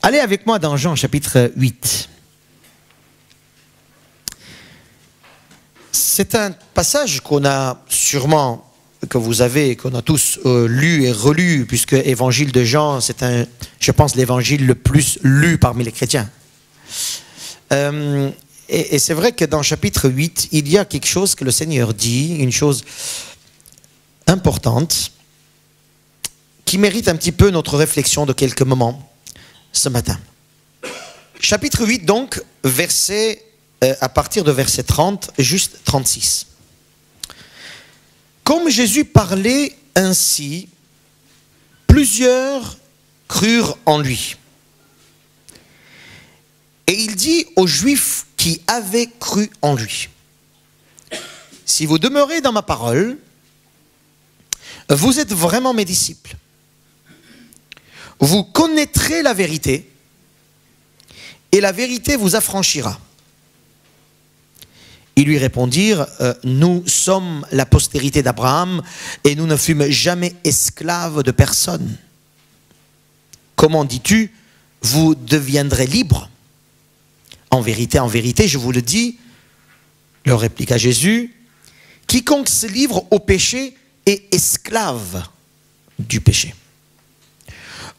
Allez avec moi dans Jean chapitre 8. C'est un passage qu'on a sûrement, que vous avez, qu'on a tous lu et relu, puisque l'évangile de Jean, c'est je pense, l'évangile le plus lu parmi les chrétiens. Et c'est vrai que dans chapitre 8, il y a quelque chose que le Seigneur dit, une chose importante, qui mérite un petit peu notre réflexion de quelques moments ce matin. Chapitre 8, donc, à partir de verset 30, juste 36. Comme Jésus parlait ainsi, plusieurs crurent en lui. Et il dit aux Juifs qui avaient cru en lui, « Si vous demeurez dans ma parole, vous êtes vraiment mes disciples. Vous connaîtrez la vérité, et la vérité vous affranchira. » Ils lui répondirent, « Nous sommes la postérité d'Abraham, et nous ne fûmes jamais esclaves de personne. Comment dis-tu, vous deviendrez libres ? En vérité, je vous le dis, leur répliqua Jésus, quiconque se livre au péché est esclave du péché.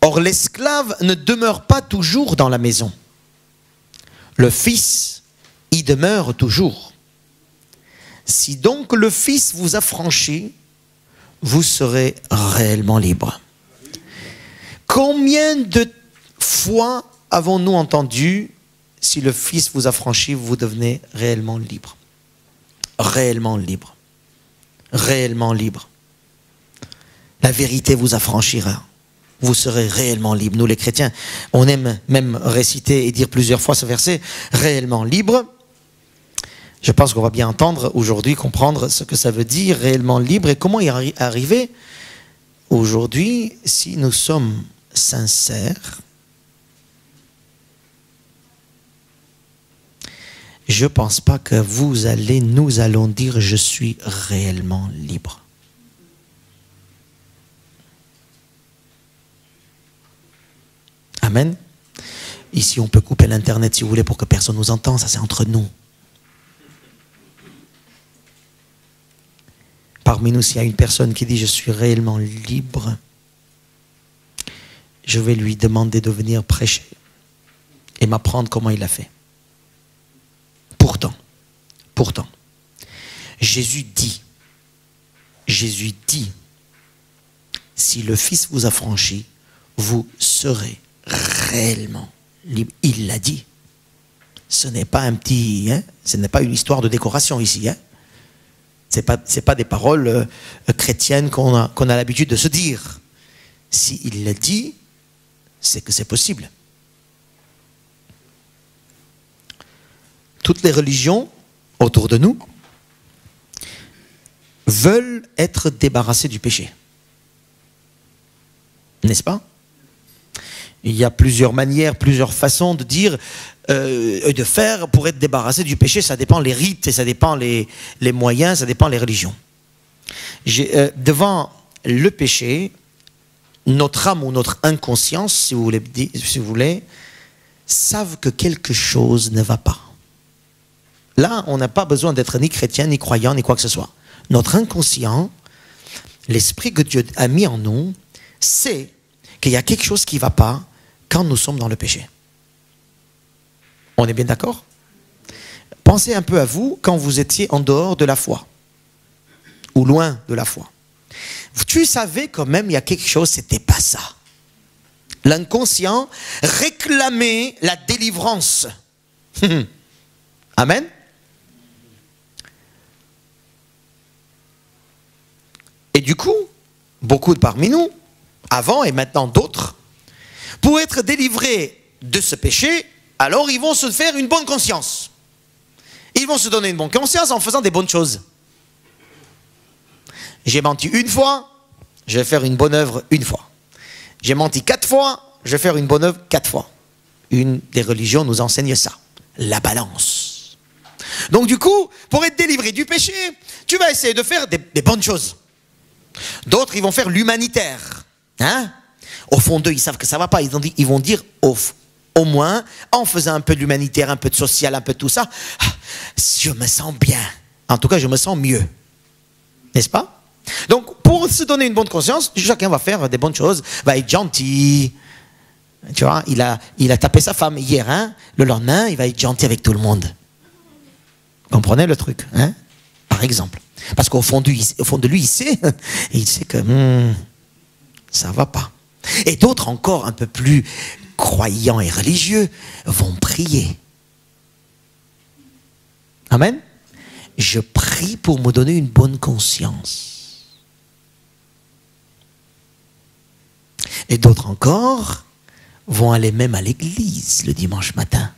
Or, l'esclave ne demeure pas toujours dans la maison. Le Fils y demeure toujours. Si donc le Fils vous affranchit, vous serez réellement libre. » Combien de fois avons-nous entendu, si le Fils vous affranchit, vous devenez réellement libre? Réellement libre. Réellement libre. La vérité vous affranchira. Vous serez réellement libre. Nous les chrétiens, on aime même réciter et dire plusieurs fois ce verset, réellement libre. Je pense qu'on va bien entendre aujourd'hui, comprendre ce que ça veut dire, réellement libre, et comment y arriver aujourd'hui si nous sommes sincères. Je ne pense pas que nous allons dire je suis réellement libre. Amen. Ici, on peut couper l'internet si vous voulez pour que personne nous entende, ça c'est entre nous. Parmi nous, s'il y a une personne qui dit je suis réellement libre, je vais lui demander de venir prêcher et m'apprendre comment il a fait. Pourtant, Jésus dit, si le Fils vous affranchit, vous serez réellement libre. Il l'a dit. Ce n'est pas ce n'est pas une histoire de décoration ici. C'est pas des paroles chrétiennes qu'on a l'habitude de se dire. S'il l'a dit, c'est que c'est possible. Toutes les religions autour de nous veulent être débarrassées du péché. N'est-ce pas? Il y a plusieurs manières, plusieurs façons de dire et de faire pour être débarrassé du péché. Ça dépend les rites, et ça dépend les moyens, ça dépend les religions. Devant le péché, notre âme ou notre inconscience, si vous voulez, savent que quelque chose ne va pas. Là, on n'a pas besoin d'être ni chrétien, ni croyant, ni quoi que ce soit. Notre inconscient, l'esprit que Dieu a mis en nous, sait qu'il y a quelque chose qui ne va pas quand nous sommes dans le péché. On est bien d'accord? Pensez un peu à vous quand vous étiez en dehors de la foi, ou loin de la foi. Tu savais quand même il y a quelque chose, c'était pas ça. L'inconscient réclamait la délivrance. Amen. Et du coup, beaucoup de parmi nous, avant et maintenant d'autres, pour être délivrés de ce péché, alors ils vont se faire une bonne conscience. Ils vont se donner une bonne conscience en faisant des bonnes choses. J'ai menti une fois, je vais faire une bonne œuvre une fois. J'ai menti 4 fois, je vais faire une bonne œuvre 4 fois. Une des religions nous enseigne ça, la balance. Donc du coup, pour être délivré du péché, tu vas essayer de faire des bonnes choses. D'autres, ils vont faire l'humanitaire. Au fond d'eux, ils savent que ça ne va pas. Ils vont dire, au moins, en faisant un peu de l'humanitaire, un peu de social, un peu de tout ça, je me sens bien. En tout cas, je me sens mieux. N'est-ce pas? Donc, pour se donner une bonne conscience, chacun va faire des bonnes choses, va être gentil. Tu vois, il a tapé sa femme hier, hein? Le lendemain, il va être gentil avec tout le monde. Vous comprenez le truc, hein? Par exemple. Parce qu'au fond de lui, il sait que ça ne va pas. Et d'autres encore un peu plus croyants et religieux vont prier. Amen. Je prie pour me donner une bonne conscience. Et d'autres encore vont aller même à l'église le dimanche matin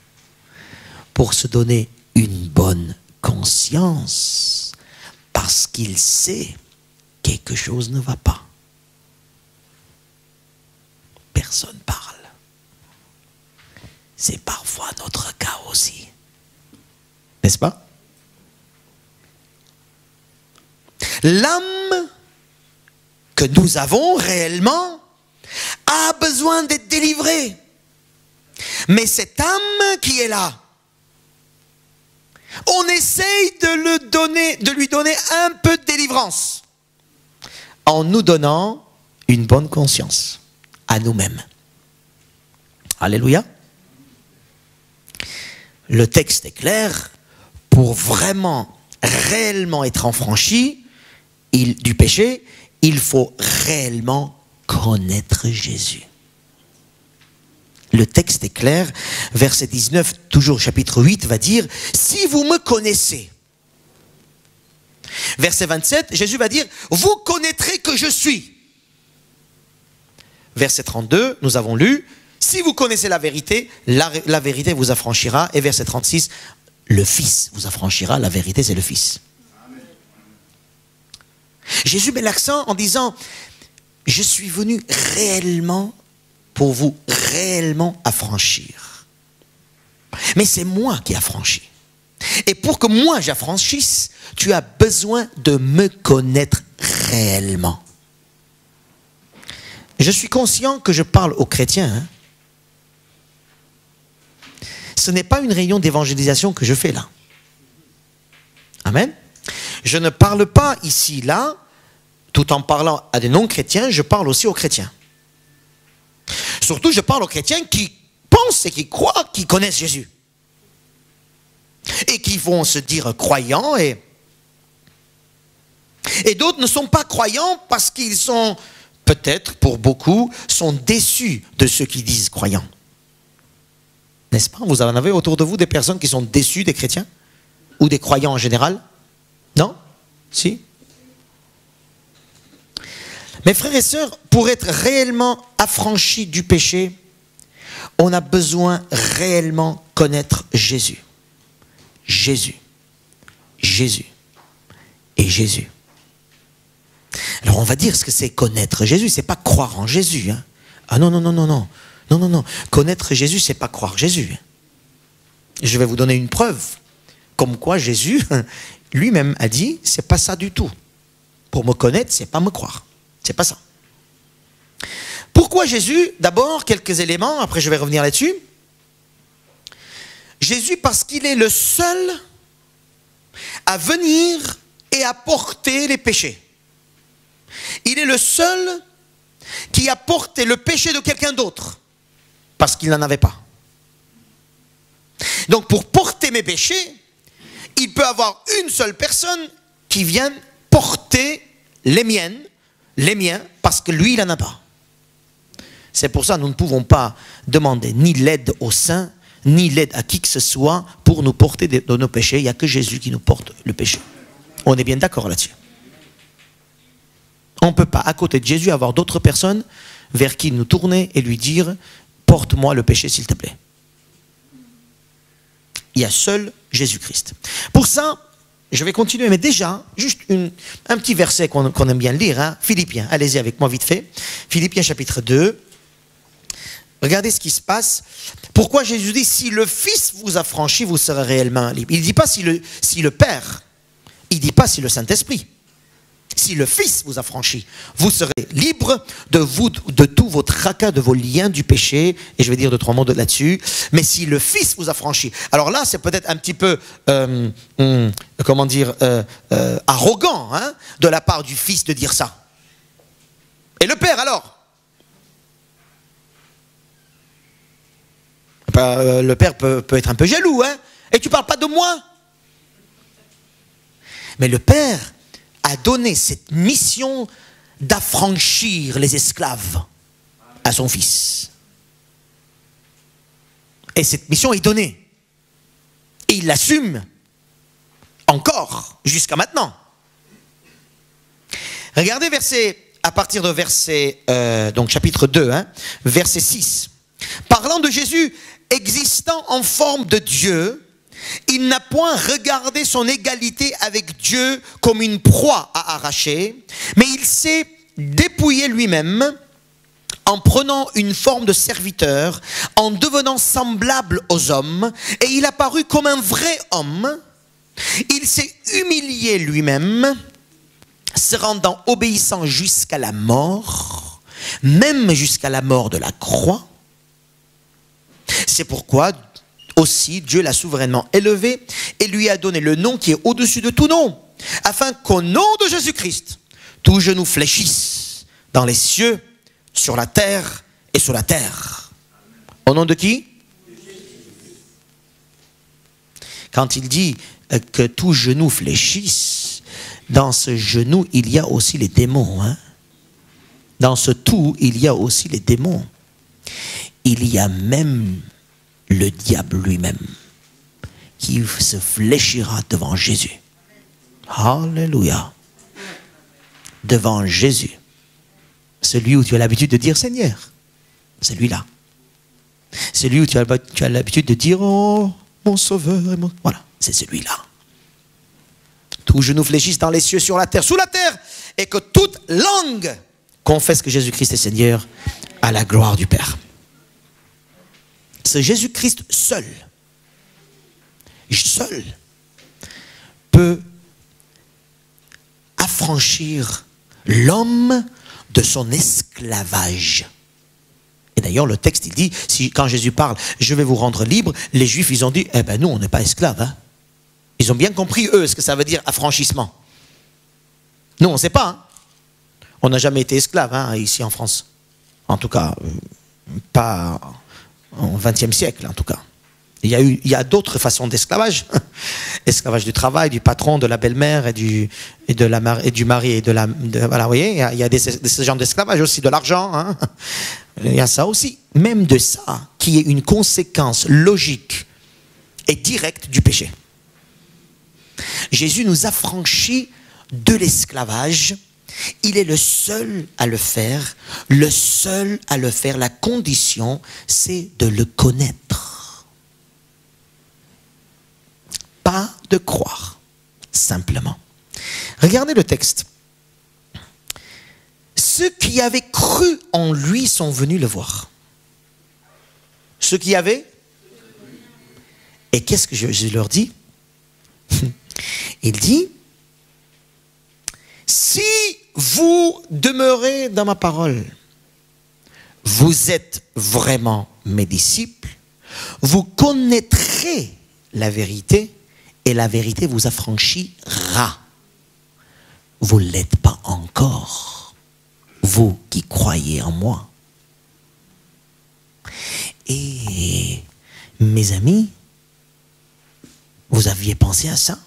pour se donner une bonne conscience parce qu'il sait quelque chose ne va pas. Personne parle. C'est parfois notre cas aussi. N'est-ce pas? L'âme que nous avons réellement a besoin d'être délivrée. Mais cette âme qui est là, on essaye de lui donner un peu de délivrance en nous donnant une bonne conscience à nous-mêmes. Alléluia. Le texte est clair. Pour vraiment, réellement être affranchi du péché, il faut réellement connaître Jésus. Le texte est clair. Verset 19, toujours chapitre 8, va dire « Si vous me connaissez ». Verset 27, Jésus va dire « Vous connaîtrez que je suis ». Verset 32, nous avons lu « Si vous connaissez la vérité, la vérité vous affranchira ». Et verset 36, le Fils vous affranchira, la vérité c'est le Fils. Amen. Jésus met l'accent en disant, je suis venu réellement pour vous réellement affranchir. Mais c'est moi qui affranchis. Et pour que moi j'affranchisse, tu as besoin de me connaître réellement. Je suis conscient que je parle aux chrétiens, hein. Ce n'est pas une réunion d'évangélisation que je fais là. Amen. Je ne parle pas ici, là, tout en parlant à des non-chrétiens, je parle aussi aux chrétiens. Surtout, je parle aux chrétiens qui pensent et qui croient, qui connaissent Jésus. Et qui vont se dire croyants. Et d'autres ne sont pas croyants parce qu'ils sont, peut-être pour beaucoup, sont déçus de ceux qui disent croyants. N'est-ce pas? Vous en avez autour de vous des personnes qui sont déçues des chrétiens? Ou des croyants en général? Non? Si? Mes frères et sœurs, pour être réellement affranchis du péché, on a besoin réellement connaître Jésus. Jésus. Jésus. Et Jésus. Alors on va dire ce que c'est connaître Jésus, c'est pas croire en Jésus. Hein. Ah non, non, non, non, non. Non, non, non. Connaître Jésus, c'est pas croire Jésus. Je vais vous donner une preuve. Comme quoi Jésus, lui-même a dit, c'est pas ça du tout. Pour me connaître, c'est pas me croire. C'est pas ça. Pourquoi Jésus? D'abord, quelques éléments, après je vais revenir là-dessus. Jésus, parce qu'il est le seul à venir et à porter les péchés. Il est le seul qui a porté le péché de quelqu'un d'autre. Parce qu'il n'en avait pas. Donc pour porter mes péchés, il peut avoir une seule personne qui vient porter les miens, parce que lui, il n'en a pas. C'est pour ça que nous ne pouvons pas demander ni l'aide aux saints, ni l'aide à qui que ce soit pour nous porter de nos péchés. Il n'y a que Jésus qui nous porte le péché. On est bien d'accord là-dessus. On ne peut pas, à côté de Jésus, avoir d'autres personnes vers qui nous tourner et lui dire « Porte-moi le péché, s'il te plaît. » Il y a seul Jésus-Christ. Pour ça, je vais continuer, mais déjà, juste un petit verset qu'on aime bien lire, hein, Philippiens. Allez-y avec moi vite fait. Philippiens chapitre 2. Regardez ce qui se passe. Pourquoi Jésus dit « Si le Fils vous affranchit, vous serez réellement libre ». Il ne dit pas si le Père. Il ne dit pas si le Saint-Esprit. Si le Fils vous affranchit, vous serez libre de tout votre tracas, de vos liens du péché. Et je vais dire 2-3 mots là-dessus. Mais si le Fils vous affranchit, alors là, c'est peut-être un petit peu, arrogant hein, de la part du Fils de dire ça. Et le Père alors? Le Père peut être un peu jaloux. Hein, et tu ne parles pas de moi? Mais le Père a donné cette mission d'affranchir les esclaves à son Fils. Et cette mission est donnée. Et il l'assume encore jusqu'à maintenant. Regardez à partir de verset, donc chapitre 2, hein, verset 6. Parlant de Jésus existant en forme de Dieu, il n'a point regardé son égalité avec Dieu comme une proie à arracher, mais il s'est dépouillé lui-même en prenant une forme de serviteur, en devenant semblable aux hommes, et il apparut comme un vrai homme. Il s'est humilié lui-même, se rendant obéissant jusqu'à la mort, même jusqu'à la mort de la croix. C'est pourquoi aussi, Dieu l'a souverainement élevé et lui a donné le nom qui est au-dessus de tout nom, afin qu'au nom de Jésus-Christ, tout genou fléchisse dans les cieux, sur la terre et sur la terre. Au nom de qui? Quand il dit que tout genou fléchisse, dans ce genou, il y a aussi les démons. Hein? Dans ce tout, il y a aussi les démons. Il y a même le diable lui-même qui se fléchira devant Jésus. Alléluia. Devant Jésus. Celui où tu as l'habitude de dire Seigneur. Celui-là. Celui où tu as l'habitude de dire oh, mon sauveur. Et mon... Voilà, c'est celui-là. Tout genou fléchisse dans les cieux, sur la terre, sous la terre, et que toute langue confesse que Jésus-Christ est Seigneur à la gloire du Père. C'est Jésus-Christ seul peut affranchir l'homme de son esclavage. Et d'ailleurs, le texte, il dit, quand Jésus parle, je vais vous rendre libre, les Juifs, ils ont dit, eh ben nous, on n'est pas esclaves. Hein. Ils ont bien compris, eux, ce que ça veut dire affranchissement. Nous, on ne sait pas. Hein. On n'a jamais été esclaves hein, ici en France. En tout cas, pas au XXe siècle, en tout cas. Il y a d'autres façons d'esclavage. Esclavage du travail, du patron, de la belle-mère et du mari et voilà, vous voyez, il y a ce genre d'esclavage aussi, de l'argent. Hein. Il y a ça aussi. Même de ça, qui est une conséquence logique et directe du péché. Jésus nous affranchit de l'esclavage. Il est le seul à le faire. Le seul à le faire. La condition, c'est de le connaître. Pas de croire, simplement. Regardez le texte. Ceux qui avaient cru en lui sont venus le voir. Ceux qui avaient. Et qu'est-ce que je leur dis? Il dit, si vous demeurez dans ma parole, vous êtes vraiment mes disciples, vous connaîtrez la vérité et la vérité vous affranchira. Vous ne l'êtes pas encore, vous qui croyez en moi. Et mes amis, vous aviez pensé à ça?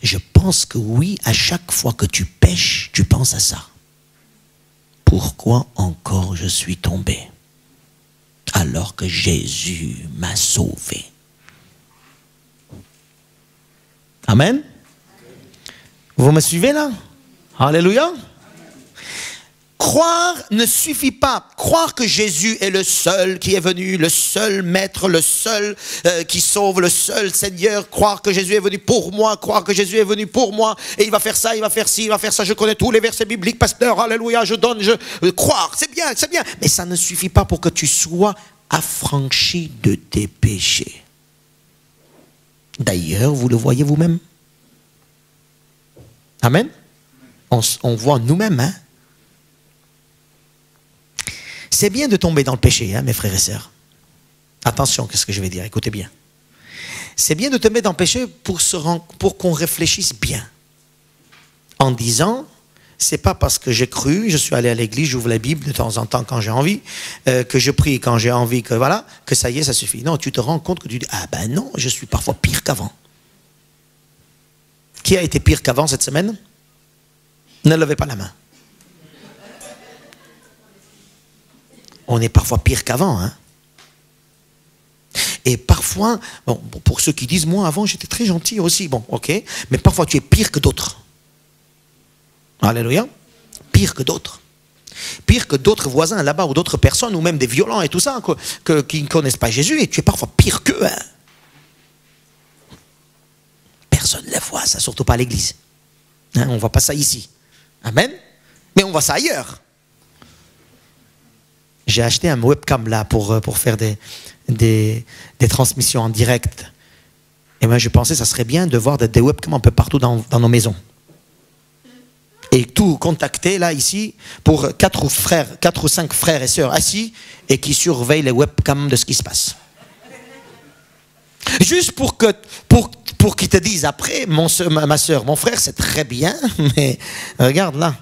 Je pense que oui, à chaque fois que tu pèches, tu penses à ça. Pourquoi encore je suis tombé alors que Jésus m'a sauvé? Amen. Vous me suivez là? Alléluia. Croire ne suffit pas. Croire que Jésus est le seul qui est venu, le seul maître, le seul qui sauve, le seul Seigneur. Croire que Jésus est venu pour moi, croire que Jésus est venu pour moi et il va faire ça, il va faire ci, il va faire ça. Je connais tous les versets bibliques, pasteur, alléluia, je donne, croire, c'est bien, mais ça ne suffit pas pour que tu sois affranchi de tes péchés. D'ailleurs, vous le voyez vous-même. Amen. on voit nous-mêmes. Hein? C'est bien de tomber dans le péché, hein, mes frères et sœurs. Attention, qu'est-ce que je vais dire? Écoutez bien. C'est bien de tomber dans le péché pour qu'on réfléchisse bien. En disant, c'est pas parce que j'ai cru, je suis allé à l'église, j'ouvre la Bible de temps en temps quand j'ai envie, que je prie quand j'ai envie, que voilà, que ça y est, ça suffit. Non, tu te rends compte que tu dis, ah ben non, je suis parfois pire qu'avant. Qui a été pire qu'avant cette semaine? Ne levez pas la main. On est parfois pire qu'avant, hein. Et parfois, bon, pour ceux qui disent, moi avant j'étais très gentil aussi, bon, ok, mais parfois tu es pire que d'autres. Alléluia. Pire que d'autres. Pire que d'autres voisins là-bas ou d'autres personnes ou même des violents et tout ça qui ne connaissent pas Jésus et tu es parfois pire qu'eux. Hein. Personne ne le voit, ça, surtout pas à l'église. Hein, on ne voit pas ça ici. Amen. Mais on voit ça ailleurs. J'ai acheté un webcam là pour faire des transmissions en direct. Et moi je pensais que ça serait bien de voir des webcams un peu partout dans nos maisons. Et tout contacter là ici pour 4 ou 5 frères et sœurs assis et qui surveillent les webcams de ce qui se passe. Juste pour qu'ils te disent après, ma sœur, mon frère, c'est très bien, mais regarde là,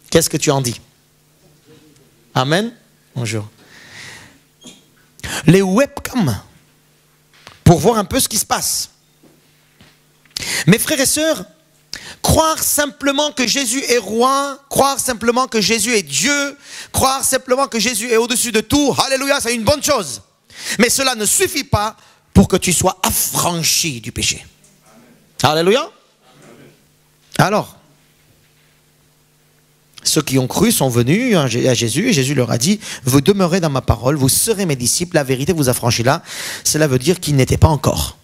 qu'est-ce que tu en dis? Amen. Bonjour. Les webcams, pour voir un peu ce qui se passe. Mes frères et sœurs, croire simplement que Jésus est roi, croire simplement que Jésus est Dieu, croire simplement que Jésus est au-dessus de tout, alléluia, c'est une bonne chose. Mais cela ne suffit pas pour que tu sois affranchi du péché. Alléluia. Alors, ceux qui ont cru sont venus à Jésus et Jésus leur a dit, vous demeurez dans ma parole, vous serez mes disciples, la vérité vous affranchit là. Cela veut dire qu'ils n'étaient pas encore.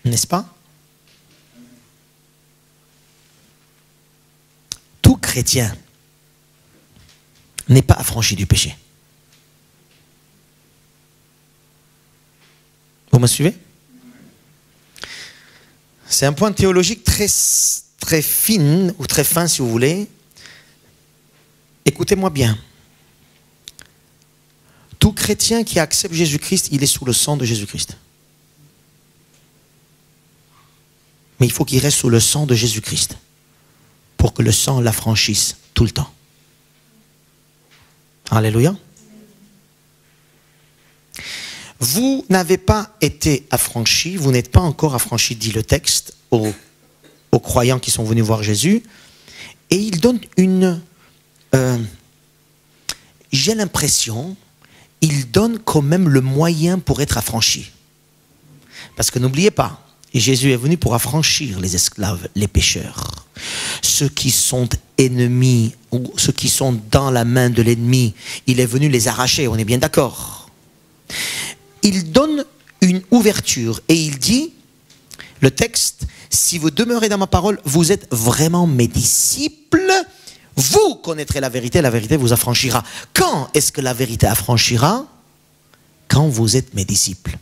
N'est-ce pas? Tout chrétien n'est pas affranchi du péché. Vous me suivez? C'est un point théologique très fin, ou très fin si vous voulez. Écoutez-moi bien. Tout chrétien qui accepte Jésus-Christ, il est sous le sang de Jésus-Christ. Mais il faut qu'il reste sous le sang de Jésus-Christ pour que le sang l'affranchisse tout le temps. Alléluia. Vous n'avez pas été affranchi, vous n'êtes pas encore affranchi, dit le texte, aux croyants qui sont venus voir Jésus. Et il donne j'ai l'impression, il donne quand même le moyen pour être affranchi. Parce que n'oubliez pas, Jésus est venu pour affranchir les esclaves, les pécheurs. Ceux qui sont ennemis ou ceux qui sont dans la main de l'ennemi, il est venu les arracher, on est bien d'accord. Il donne une ouverture et il dit, le texte, si vous demeurez dans ma parole, vous êtes vraiment mes disciples, vous connaîtrez la vérité vous affranchira. Quand est-ce que la vérité affranchira? Quand vous êtes mes disciples.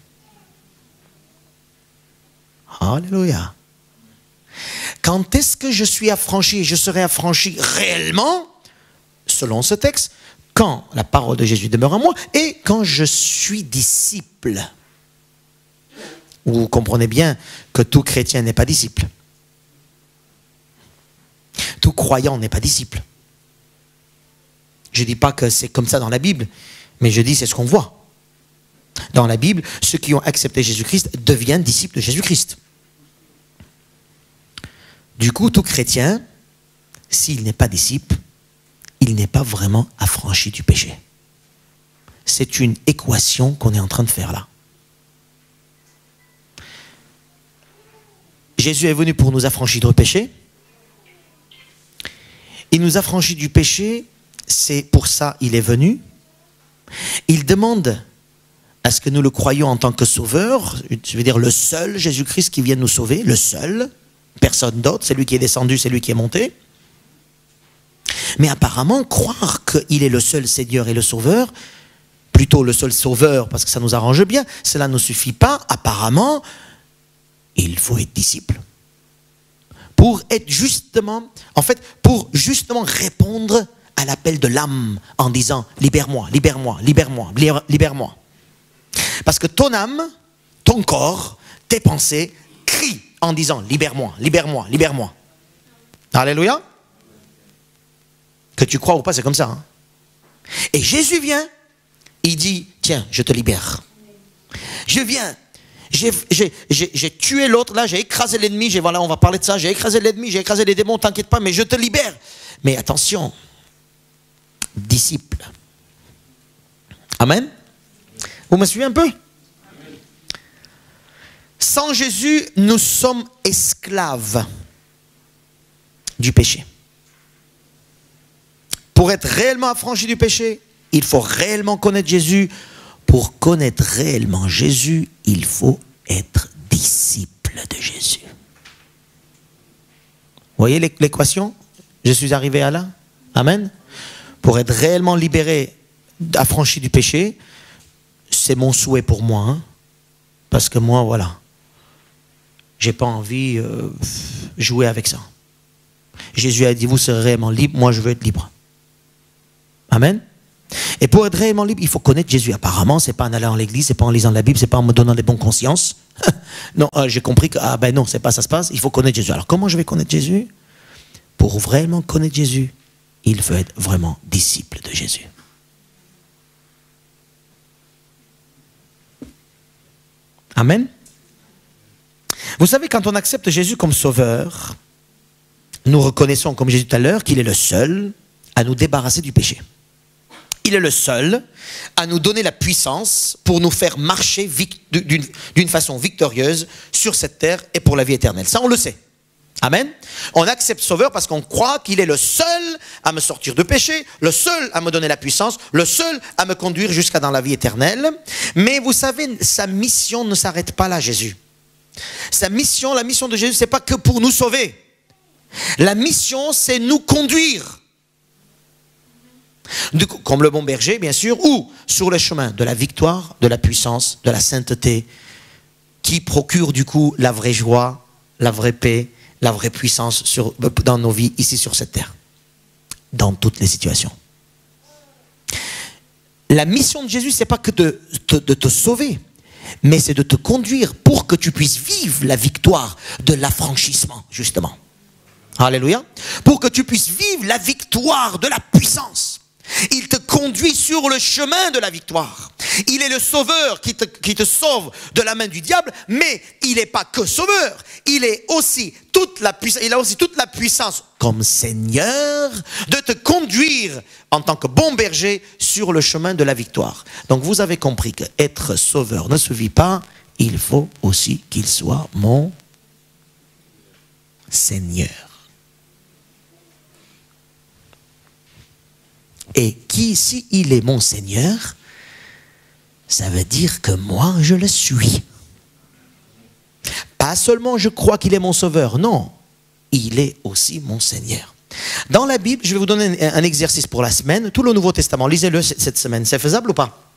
Alléluia. Quand est-ce que je suis affranchi et je serai affranchi réellement, selon ce texte, quand la parole de Jésus demeure en moi et quand je suis disciple. Vous comprenez bien que tout chrétien n'est pas disciple. Tout croyant n'est pas disciple. Je ne dis pas que c'est comme ça dans la Bible, mais je dis c'est ce qu'on voit. Dans la Bible, ceux qui ont accepté Jésus-Christ deviennent disciples de Jésus-Christ. Du coup, tout chrétien, s'il n'est pas disciple, il n'est pas vraiment affranchi du péché. C'est une équation qu'on est en train de faire là. Jésus est venu pour nous affranchir du péché. Il nous affranchit du péché, c'est pour ça qu'il est venu. Il demande à ce que nous le croyions en tant que sauveur, je veux dire le seul Jésus-Christ qui vient nous sauver, le seul, personne d'autre, c'est lui qui est descendu, c'est lui qui est monté. Mais apparemment, croire qu'il est le seul Seigneur et le Sauveur, plutôt le seul Sauveur parce que ça nous arrange bien, cela ne suffit pas. Apparemment, il faut être disciple. pour être justement, en fait, pour justement répondre à l'appel de l'âme en disant libère-moi, libère-moi, libère-moi, libère-moi. Parce que ton âme, ton corps, tes pensées crient en disant libère-moi, libère-moi, libère-moi. Alléluia. Que tu crois ou pas, c'est comme ça. Hein? Et Jésus vient, il dit tiens, je te libère. Je viens. J'ai tué l'autre, là, j'ai écrasé l'ennemi, voilà, on va parler de ça, j'ai écrasé l'ennemi, j'ai écrasé les démons, t'inquiète pas, mais je te libère. Mais attention, disciple. Amen. Vous me suivez un peu? Sans Jésus, nous sommes esclaves du péché. Pour être réellement affranchi du péché, il faut réellement connaître Jésus. Pour connaître réellement Jésus, il faut être disciple de Jésus. Vous voyez l'équation? Je suis arrivé à là. Amen. Pour être réellement libéré, affranchi du péché, c'est mon souhait pour moi. Hein? Parce que moi, voilà, j'ai pas envie de jouer avec ça. Jésus a dit, vous serez réellement libre, moi je veux être libre. Amen. Et pour être réellement libre, il faut connaître Jésus. Apparemment, c'est pas en allant à l'église, c'est pas en lisant la Bible, c'est pas en me donnant des bonnes consciences. Non, j'ai compris que, ah ben non, c'est pas ça se passe, il faut connaître Jésus. Alors comment je vais connaître Jésus? Pour vraiment connaître Jésus, il faut être vraiment disciple de Jésus. Amen. Vous savez, quand on accepte Jésus comme sauveur, nous reconnaissons, comme j'ai dit tout à l'heure, qu'il est le seul à nous débarrasser du péché. Il est le seul à nous donner la puissance pour nous faire marcher d'une façon victorieuse sur cette terre et pour la vie éternelle. Ça, on le sait. Amen. On accepte Sauveur parce qu'on croit qu'il est le seul à me sortir de péché, le seul à me donner la puissance, le seul à me conduire jusqu'à dans la vie éternelle. Mais vous savez, sa mission ne s'arrête pas là, Jésus. Sa mission, la mission de Jésus, c'est pas que pour nous sauver. La mission, c'est nous conduire. Comme le bon berger, bien sûr, ou sur le chemin de la victoire, de la puissance, de la sainteté, qui procure du coup la vraie joie, la vraie paix, la vraie puissance dans nos vies ici sur cette terre, dans toutes les situations. La mission de Jésus, c'est pas que de te sauver, mais c'est de te conduire pour que tu puisses vivre la victoire de l'affranchissement, justement. Alléluia. Pour que tu puisses vivre la victoire de la puissance. Il te conduit sur le chemin de la victoire. Il est le sauveur qui te sauve de la main du diable, mais il n'est pas que sauveur. Il a aussi toute la puissance comme Seigneur de te conduire en tant que bon berger sur le chemin de la victoire. Donc vous avez compris qu'être sauveur ne suffit pas, il faut aussi qu'il soit mon Seigneur. Et si il est mon Seigneur, ça veut dire que moi je le suis. Pas seulement je crois qu'il est mon sauveur, non, il est aussi mon Seigneur. Dans la Bible, je vais vous donner un exercice pour la semaine, tout le Nouveau Testament, lisez-le cette semaine, c'est faisable ou pas?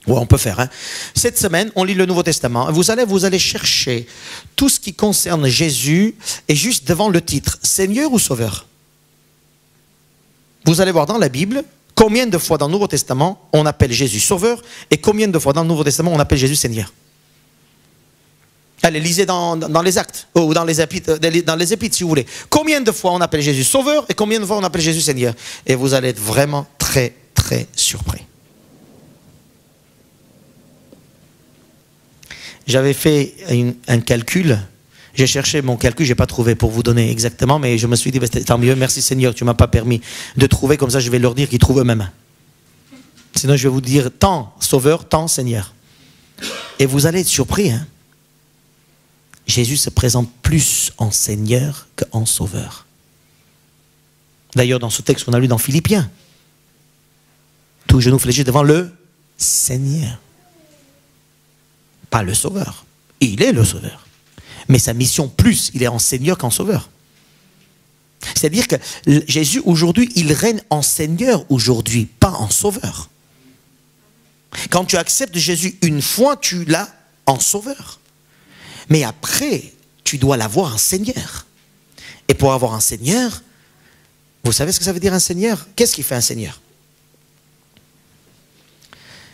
Oui, on peut faire. Hein? Cette semaine, on lit le Nouveau Testament, vous allez chercher tout ce qui concerne Jésus, et juste devant le titre, Seigneur ou Sauveur? Vous allez voir dans la Bible, combien de fois dans le Nouveau Testament on appelle Jésus Sauveur et combien de fois dans le Nouveau Testament on appelle Jésus Seigneur. Allez, lisez dans les Actes ou dans les Épîtres si vous voulez. Combien de fois on appelle Jésus Sauveur et combien de fois on appelle Jésus Seigneur? Et vous allez être vraiment très très surpris. J'avais fait un calcul. J'ai cherché mon calcul, je n'ai pas trouvé pour vous donner exactement, mais je me suis dit, bah, tant mieux, merci Seigneur, tu ne m'as pas permis de trouver, comme ça je vais leur dire qu'ils trouvent eux-mêmes. Sinon je vais vous dire tant Sauveur, tant Seigneur. Et vous allez être surpris. Hein? Jésus se présente plus en Seigneur qu'en Sauveur. D'ailleurs, dans ce texte qu'on a lu dans Philippiens, tout genou fléchit devant le Seigneur. Pas le Sauveur. Il est le Sauveur. Mais sa mission plus, il est en Seigneur qu'en Sauveur. C'est-à-dire que Jésus aujourd'hui, il règne en Seigneur aujourd'hui, pas en Sauveur. Quand tu acceptes Jésus une fois, tu l'as en Sauveur. Mais après, tu dois l'avoir en Seigneur. Et pour avoir un Seigneur, vous savez ce que ça veut dire un Seigneur? Qu'est-ce qui fait un Seigneur?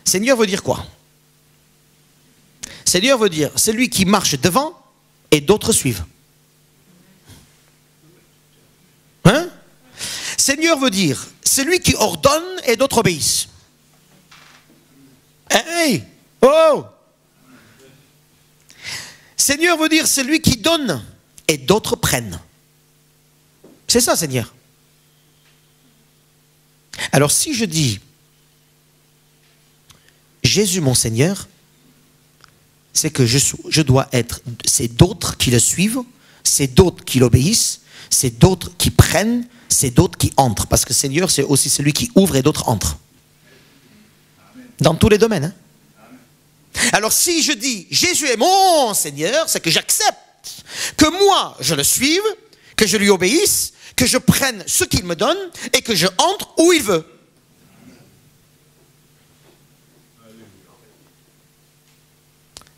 Seigneur veut dire quoi? Seigneur veut dire celui qui marche devant et d'autres suivent. Hein? Seigneur veut dire celui qui ordonne et d'autres obéissent. Hey! Oh! Seigneur veut dire celui qui donne et d'autres prennent. C'est ça, Seigneur. Alors si je dis Jésus mon Seigneur, c'est que je dois être, c'est d'autres qui le suivent, c'est d'autres qui l'obéissent, c'est d'autres qui prennent, c'est d'autres qui entrent. Parce que Seigneur, c'est aussi celui qui ouvre et d'autres entrent. Dans tous les domaines. Hein? Alors si je dis Jésus est mon Seigneur, c'est que j'accepte que moi je le suive, que je lui obéisse, que je prenne ce qu'il me donne et que je entre où il veut.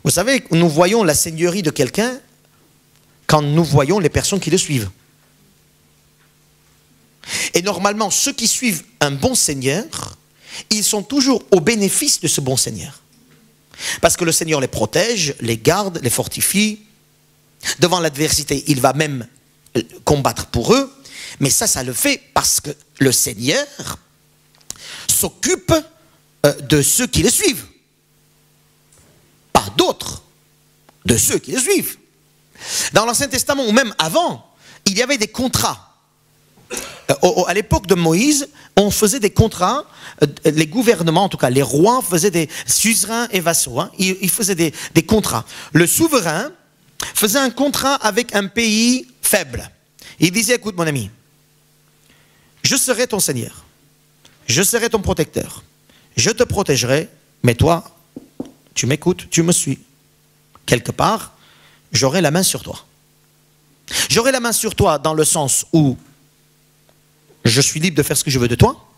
Vous savez, nous voyons la seigneurie de quelqu'un quand nous voyons les personnes qui le suivent. Et normalement, ceux qui suivent un bon Seigneur, ils sont toujours au bénéfice de ce bon Seigneur. Parce que le Seigneur les protège, les garde, les fortifie. Devant l'adversité, il va même combattre pour eux. Mais ça le fait parce que le Seigneur s'occupe de ceux qui le suivent. Pas d'autres, de ceux qui le suivent. Dans l'Ancien Testament, ou même avant, il y avait des contrats. À l'époque de Moïse, on faisait des contrats, les gouvernements, en tout cas les rois, faisaient des suzerains et vassaux. Hein, ils faisaient des contrats. Le souverain faisait un contrat avec un pays faible. Il disait, écoute mon ami, je serai ton Seigneur, je serai ton protecteur, je te protégerai, mais toi, tu m'écoutes, tu me suis. Quelque part, j'aurai la main sur toi. J'aurai la main sur toi dans le sens où je suis libre de faire ce que je veux de toi.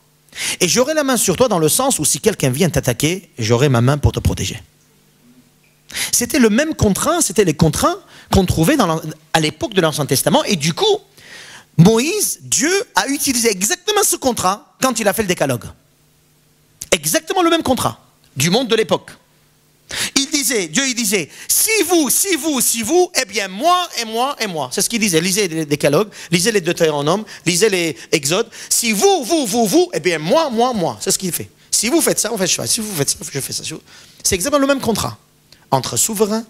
Et j'aurai la main sur toi dans le sens où si quelqu'un vient t'attaquer, j'aurai ma main pour te protéger. C'était le même contrat, c'était les contrats qu'on trouvait à l'époque de l'Ancien Testament. Et du coup, Moïse, Dieu a utilisé exactement ce contrat quand il a fait le décalogue. Exactement le même contrat du monde de l'époque. Dieu il disait, si vous, eh bien moi et moi et moi. C'est ce qu'il disait. Lisez les décalogues, lisez les Deutéronomes, lisez les Exodes. Si vous, eh bien moi. C'est ce qu'il fait. Si vous faites ça, on fait ça. Si vous faites ça, je fais ça. C'est exactement le même contrat entre souverain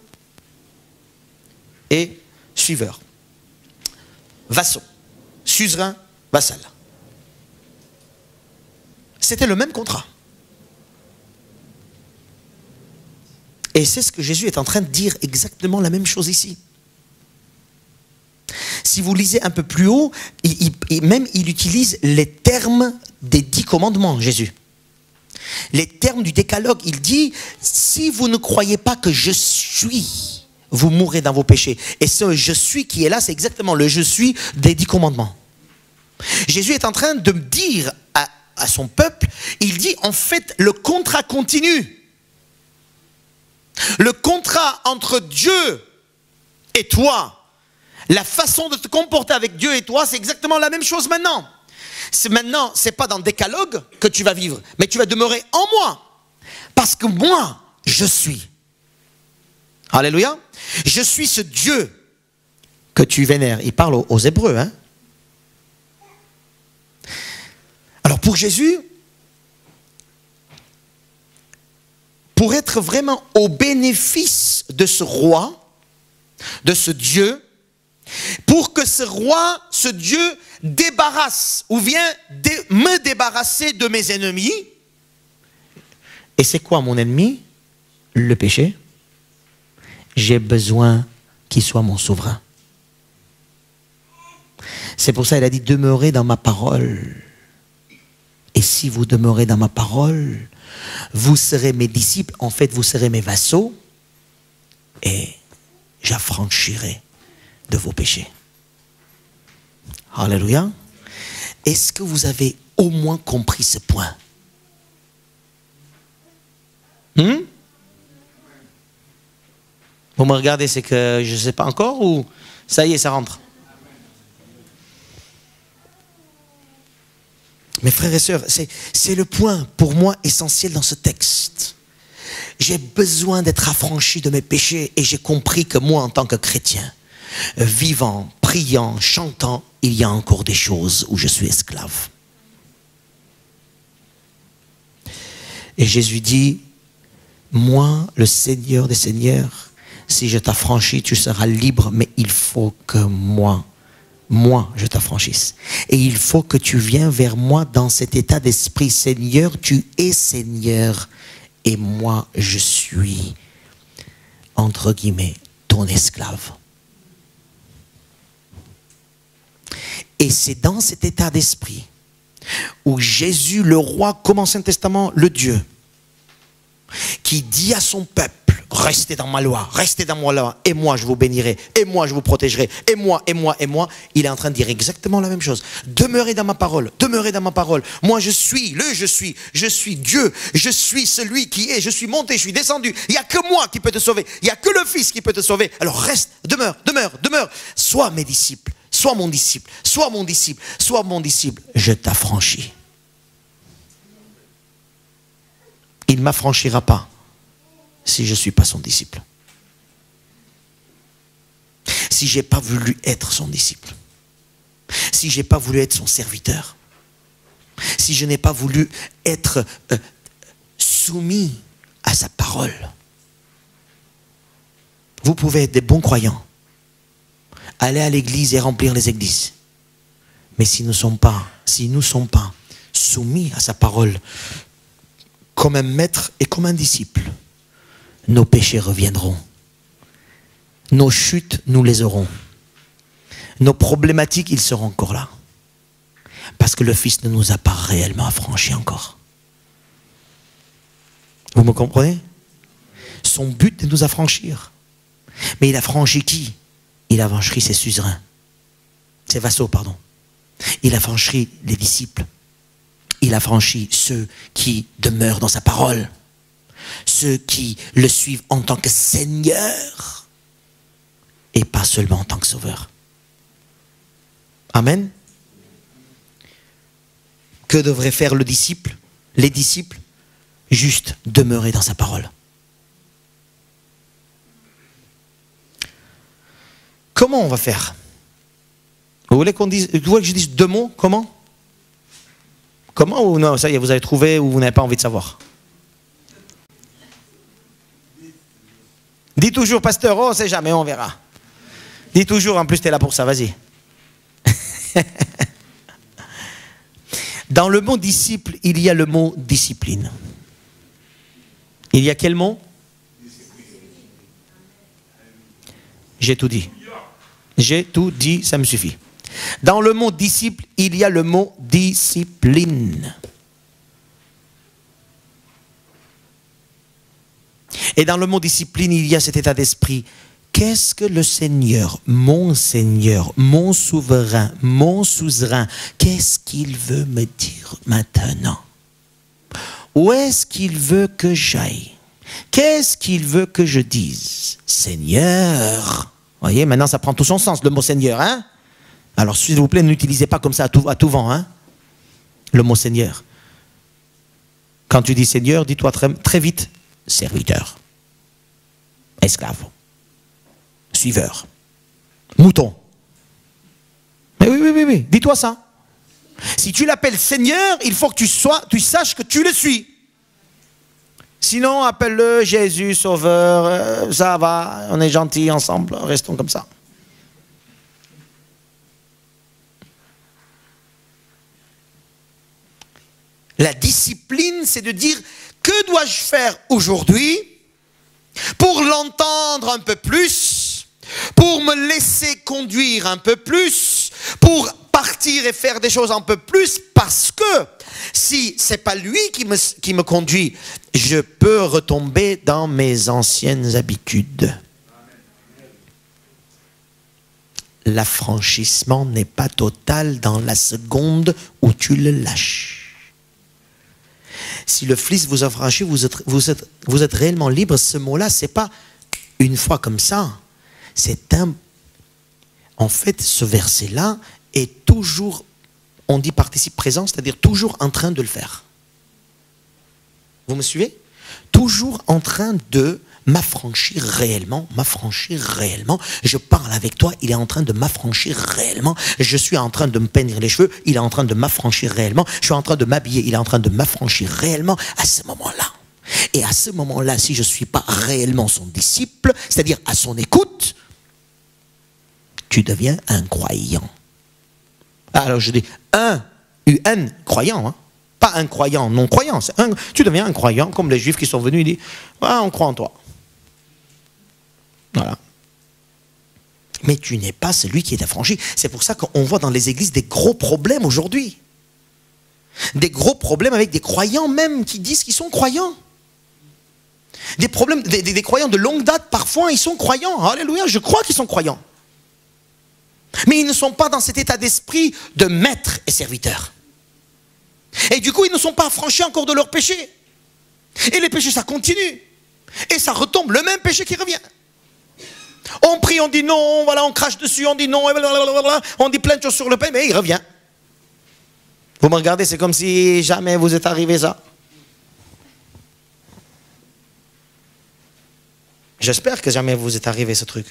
et suiveur. Vassaux. Suzerain, vassal. C'était le même contrat. Et c'est ce que Jésus est en train de dire, exactement la même chose ici. Si vous lisez un peu plus haut, il utilise les termes des 10 commandements, Jésus. Les termes du décalogue, il dit, si vous ne croyez pas que je suis, vous mourrez dans vos péchés. Et ce je suis qui est là, c'est exactement le je suis des 10 commandements. Jésus est en train de dire à son peuple, il dit, en fait, le contrat continue. Le contrat entre Dieu et toi, la façon de te comporter avec Dieu et toi, c'est exactement la même chose maintenant. Maintenant, ce n'est pas dans le décalogue que tu vas vivre, mais tu vas demeurer en moi. Parce que moi, je suis. Alléluia. Je suis ce Dieu que tu vénères. Il parle aux Hébreux. Hein? Alors pour Jésus, pour être vraiment au bénéfice de ce roi, de ce Dieu, pour que ce roi, ce Dieu débarrasse ou vient me débarrasser de mes ennemis. Et c'est quoi mon ennemi? Le péché. J'ai besoin qu'il soit mon souverain. C'est pour ça qu'il a dit demeurez dans ma parole. Et si vous demeurez dans ma parole, vous serez mes disciples, en fait vous serez mes vassaux et j'affranchirai de vos péchés. Alléluia. Est-ce que vous avez au moins compris ce point? Vous me regardez, c'est que je ne sais pas encore ou ça y est, ça rentre? Mes frères et sœurs, c'est le point pour moi essentiel dans ce texte. J'ai besoin d'être affranchi de mes péchés et j'ai compris que moi, en tant que chrétien, vivant, priant, chantant, il y a encore des choses où je suis esclave. Et Jésus dit, moi, le Seigneur des Seigneurs, si je t'affranchis, tu seras libre, mais il faut que moi, je t'affranchisse. Et il faut que tu viennes vers moi dans cet état d'esprit. Seigneur, tu es Seigneur. Et moi, je suis, entre guillemets, ton esclave. Et c'est dans cet état d'esprit où Jésus, le roi, comme Ancien Testament, le Dieu, qui dit à son peuple, restez dans ma loi, restez dans ma loi, et moi je vous bénirai, et moi je vous protégerai, et moi, il est en train de dire exactement la même chose. Demeurez dans ma parole, demeurez dans ma parole. Moi je suis Dieu, je suis celui qui est, je suis monté, je suis descendu. Il n'y a que moi qui peut te sauver, il n'y a que le Fils qui peut te sauver. Alors reste, demeure. Sois mes disciples, sois mon disciple, sois mon disciple, sois mon disciple. Je t'affranchis. Il ne m'affranchira pas si je ne suis pas son disciple. Si je n'ai pas voulu être son disciple. Si je n'ai pas voulu être son serviteur. Si je n'ai pas voulu être soumis à sa parole. Vous pouvez être des bons croyants. Aller à l'église et remplir les églises. Mais si nous ne sommes pas soumis à sa parole, comme un maître et comme un disciple, nos péchés reviendront. Nos chutes, nous les aurons. Nos problématiques, ils seront encore là. Parce que le Fils ne nous a pas réellement affranchis encore. Vous me comprenez? Son but est de nous affranchir. Mais il a franchi qui? Il a franchi ses suzerains. Ses vassaux, pardon. Il a franchi les disciples. Il a franchi ceux qui demeurent dans sa parole. Ceux qui le suivent en tant que Seigneur. Et pas seulement en tant que Sauveur. Amen. Que devrait faire le disciple? Les disciples? Juste demeurer dans sa parole. Comment on va faire? Vous voulez que je dise deux mots? Comment? Comment ou non? Ça y est, vous avez trouvé ou vous n'avez pas envie de savoir? Dis toujours, pasteur, oh, on ne sait jamais, on verra. Dis toujours, en plus, tu es là pour ça, vas-y. Dans le mot disciple, il y a le mot discipline. Il y a quel mot? J'ai tout dit. J'ai tout dit, ça me suffit. Dans le mot disciple, il y a le mot discipline. Et dans le mot discipline, il y a cet état d'esprit. Qu'est-ce que le Seigneur, mon souverain, mon suzerain, qu'est-ce qu'il veut me dire maintenant? Où est-ce qu'il veut que j'aille? Qu'est-ce qu'il veut que je dise? Seigneur. Vous voyez, maintenant ça prend tout son sens, le mot Seigneur, hein? Alors, s'il vous plaît, n'utilisez pas comme ça à tout vent, hein? Le mot Seigneur. Quand tu dis Seigneur, dis-toi très vite, serviteur, esclave, suiveur, mouton. Mais oui, dis-toi ça. Si tu l'appelles Seigneur, il faut que tu saches que tu le suis. Sinon, appelle-le Jésus, Sauveur, ça va, on est gentils ensemble, restons comme ça. La discipline, c'est de dire, que dois-je faire aujourd'hui pour l'entendre un peu plus, pour me laisser conduire un peu plus, pour partir et faire des choses un peu plus, parce que si ce n'est pas lui qui me conduit, je peux retomber dans mes anciennes habitudes. L'affranchissement n'est pas total dans la seconde où tu le lâches. Si le Fils vous a franchi, vous êtes réellement libre. Ce mot-là, ce n'est pas une fois comme ça. C'est en fait, ce verset-là est toujours on dit participe présent, c'est-à-dire toujours en train de le faire. Vous me suivez? Toujours en train de m'affranchir réellement, m'affranchir réellement. Je parle avec toi, il est en train de m'affranchir réellement. Je suis en train de me peindre les cheveux, il est en train de m'affranchir réellement. Je suis en train de m'habiller, il est en train de m'affranchir réellement à ce moment-là. Et à ce moment-là, si je ne suis pas réellement son disciple, c'est-à-dire à son écoute, tu deviens un croyant. Alors je dis un croyant, hein. Pas un croyant non-croyant. Tu deviens un croyant, comme les Juifs qui sont venus et disent ah, on croit en toi. Voilà. Mais tu n'es pas celui qui est affranchi. C'est pour ça qu'on voit dans les églises des gros problèmes aujourd'hui. Des gros problèmes avec des croyants même qui disent qu'ils sont croyants. Des problèmes, des croyants de longue date, parfois ils sont croyants. Alléluia, je crois qu'ils sont croyants. Mais ils ne sont pas dans cet état d'esprit de maître et serviteur. Et du coup, ils ne sont pas affranchis encore de leurs péchés. Et les péchés, ça continue. Et ça retombe, le même péché qui revient. On prie, on dit non, voilà, on crache dessus, on dit non, on dit plein de choses sur le pain, mais il revient. Vous me regardez, c'est comme si jamais vous êtes arrivé ça. J'espère que jamais vous êtes arrivé ce truc.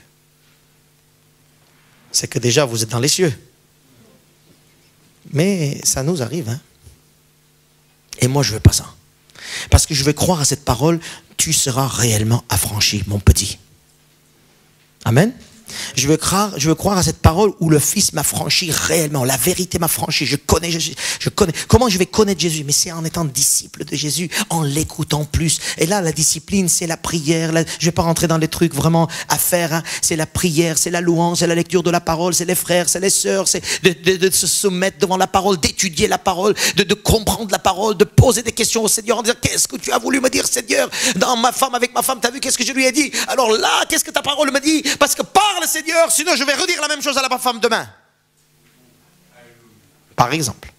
C'est que déjà vous êtes dans les cieux. Mais ça nous arrive, hein. Et moi, je ne veux pas ça. Parce que je veux croire à cette parole, tu seras réellement affranchi, mon petit. Amen. Je veux croire à cette parole où le Fils m'affranchit réellement. La vérité m'affranchit. Je connais Jésus. Je connais. Comment je vais connaître Jésus? Mais c'est en étant disciple de Jésus, en l'écoutant plus. Et là, la discipline, c'est la prière. Je ne vais pas rentrer dans les trucs vraiment à faire. Hein. C'est la prière, c'est la louange, c'est la lecture de la parole, c'est les frères, c'est les sœurs, c'est de se soumettre devant la parole, d'étudier la parole, de comprendre la parole, de poser des questions au Seigneur en disant qu'est-ce que tu as voulu me dire, Seigneur? Avec ma femme, tu as vu qu'est-ce que je lui ai dit? Alors là, qu'est-ce que ta parole me dit? Parce que parle, Seigneur, sinon je vais redire la même chose à la femme demain. Par exemple.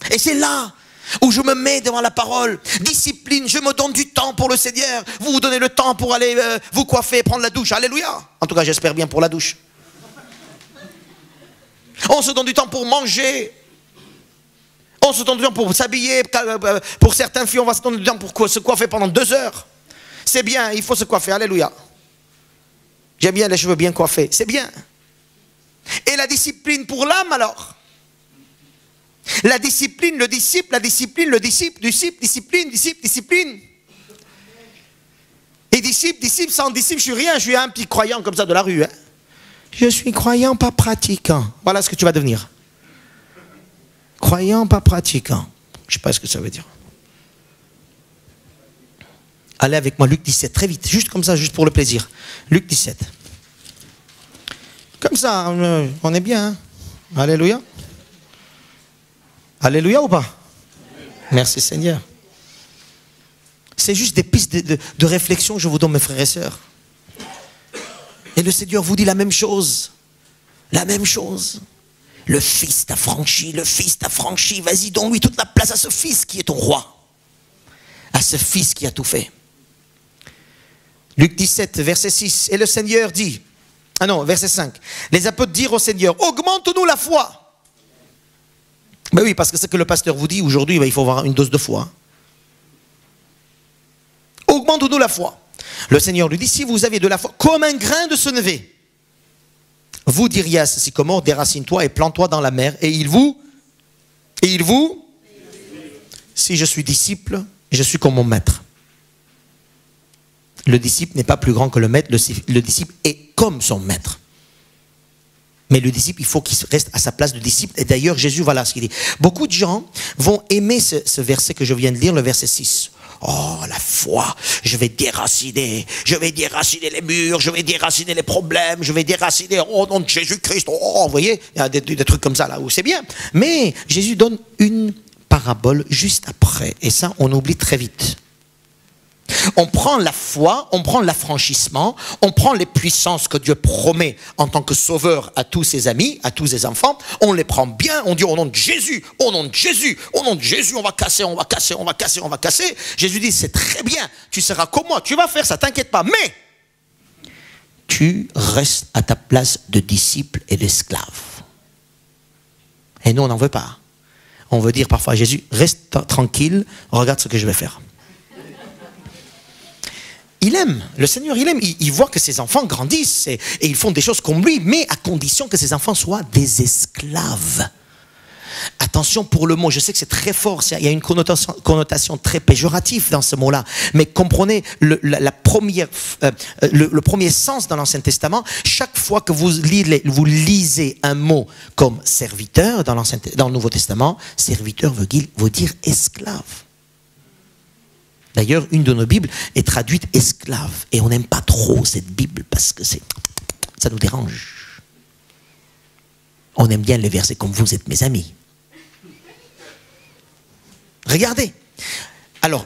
Et c'est là où je me mets devant la parole. Discipline, je me donne du temps pour le Seigneur. Vous vous donnez le temps pour aller vous coiffer, prendre la douche. Alléluia. En tout cas, j'espère bien pour la douche. On se donne du temps pour manger. On se donne du temps pour s'habiller. Pour certaines filles, on va se donner du temps pour se coiffer pendant 2 heures. C'est bien, il faut se coiffer. Alléluia. J'aime bien les cheveux bien coiffés, c'est bien. Et la discipline pour l'âme alors? La discipline, le disciple, discipline, discipline. Et disciple, sans disciple, je suis rien, je suis un petit croyant comme ça de la rue. Hein. Je suis croyant, pas pratiquant. Voilà ce que tu vas devenir. Croyant, pas pratiquant. Je ne sais pas ce que ça veut dire. Allez avec moi, Luc 17, très vite, juste comme ça, juste pour le plaisir. Luc 17. Comme ça, on est bien. Hein? Alléluia. Alléluia ou pas? Merci Seigneur. C'est juste des pistes de réflexion que je vous donne, mes frères et sœurs. Et le Seigneur vous dit la même chose. La même chose. Le Fils t'a franchi, vas-y donne-lui toute la place à ce Fils qui est ton roi. À ce Fils qui a tout fait. Luc 17, verset 6. Et le Seigneur dit, verset 5. Les apôtres dirent au Seigneur, augmente-nous la foi. Ben oui, parce que c'est que le pasteur vous dit aujourd'hui, il faut avoir une dose de foi. Augmente-nous la foi. Le Seigneur lui dit, si vous avez de la foi comme un grain de sénévé, vous diriez à ce sycomore, déracine-toi et plante-toi dans la mer, et il vous, si je suis disciple, je suis comme mon maître. Le disciple n'est pas plus grand que le maître, le disciple est comme son maître. Mais le disciple, il faut qu'il reste à sa place de disciple. Et d'ailleurs, Jésus, voilà ce qu'il dit. Beaucoup de gens vont aimer ce verset que je viens de lire, le verset 6. Oh, la foi, je vais déraciner les murs, je vais déraciner les problèmes, je vais déraciner, oh nom de Jésus-Christ, oh, vous voyez, il y a des trucs comme ça là où c'est bien. Mais Jésus donne une parabole juste après, et ça, on oublie très vite. On prend la foi, on prend l'affranchissement, on prend les puissances que Dieu promet en tant que sauveur à tous ses amis, à tous ses enfants, on les prend bien, on dit au nom de Jésus, au nom de Jésus, au nom de Jésus, on va casser. Jésus dit, c'est très bien, tu seras comme moi, tu vas faire ça, t'inquiète pas, mais tu restes à ta place de disciple et d'esclave. Et nous, on n'en veut pas. On veut dire parfois à Jésus, reste tranquille, regarde ce que je vais faire. Il aime, le Seigneur, il aime. Il voit que ses enfants grandissent et ils font des choses comme lui, mais à condition que ses enfants soient des esclaves. Attention pour le mot, je sais que c'est très fort, il y a une connotation très péjorative dans ce mot-là, mais comprenez le premier sens dans l'Ancien Testament. Chaque fois que vous lisez un mot comme serviteur dans le Nouveau Testament, serviteur veut dire esclave. D'ailleurs, une de nos Bibles est traduite esclave, et on n'aime pas trop cette Bible parce que ça nous dérange. On aime bien les versets comme vous êtes mes amis. Regardez. Alors,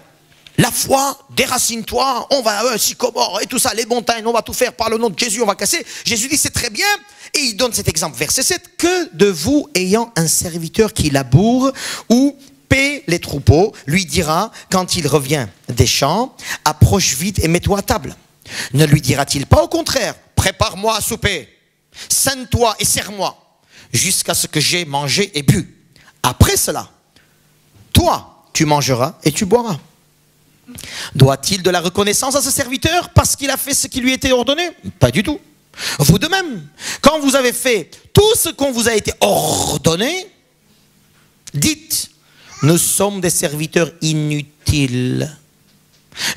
la foi, déracine-toi, on va à un sycomore et tout ça, les montagnes, on va tout faire par le nom de Jésus, on va casser. Jésus dit c'est très bien, et il donne cet exemple, verset 7, que de vous ayant un serviteur qui laboure ou paie les troupeaux, lui dira quand il revient des champs, approche vite et mets-toi à table. Ne lui dira-t-il pas au contraire, prépare-moi à souper, scène-toi et sers-moi, jusqu'à ce que j'aie mangé et bu. Après cela, toi, tu mangeras et tu boiras. Doit-il de la reconnaissance à ce serviteur parce qu'il a fait ce qui lui était ordonné? Pas du tout. Vous de même, quand vous avez fait tout ce qu'on vous a été ordonné, dites, nous sommes des serviteurs inutiles.